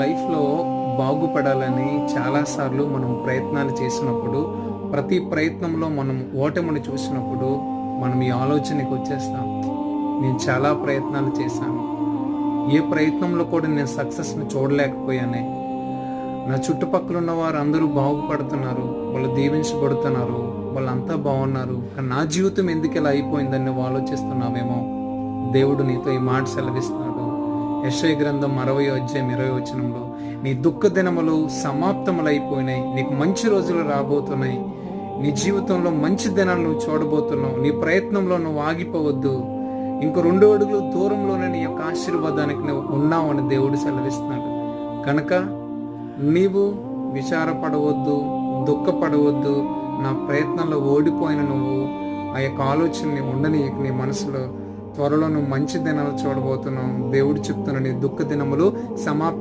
లైఫ్లో బాగుపడాలని చాలాసార్లు మనం ప్రయత్నాలు చేసినప్పుడు, ప్రతి ప్రయత్నంలో మనం ఓటమిని చూసినప్పుడు మనం ఈ ఆలోచనకి వచ్చేస్తాం. నేను చాలా ప్రయత్నాలు చేశాను, ఏ ప్రయత్నంలో కూడా నేను సక్సెస్ని చూడలేకపోయానే. నా చుట్టుపక్కల ఉన్న వారు అందరూ బాగుపడుతున్నారు, వాళ్ళు దీవించబడుతున్నారు, వాళ్ళంతా బాగున్నారు, కానీ నా జీవితం ఎందుకు ఇలా అయిపోయిందని నువ్వు ఆలోచిస్తున్నావేమో. దేవుడు నీతో ఈ మాట సెలవిస్తున్నాడు. యెషయా గ్రంథం 60:20 నీ దుఃఖ దినములు సమాప్తములైపోయినాయి, నీకు మంచి రోజులు రాబోతున్నాయి, నీ జీవితంలో మంచి దినాలు నువ్వు చూడబోతున్నావు, నీ ప్రయత్నంలో నువ్వు ఆగిపోవద్దు, ఇంకో 2 అడుగులు దూరంలోనే నీ యొక్క ఆశీర్వాదానికి నువ్వు ఉన్నావు అని దేవుడు సెలవిస్తున్నాడు. కనుక నీవు విచారపడవద్దు, దుఃఖపడవద్దు. నా ప్రయత్నంలో ఓడిపోయిన నువ్వు ఆ యొక్క ఆలోచనని ఉండని నీ మనసులో. త్వరలో నువ్వు మంచి దినాలు చూడబోతున్నావు. దేవుడు చెప్తున్న నీ దుఃఖ దినములు సమాప్తం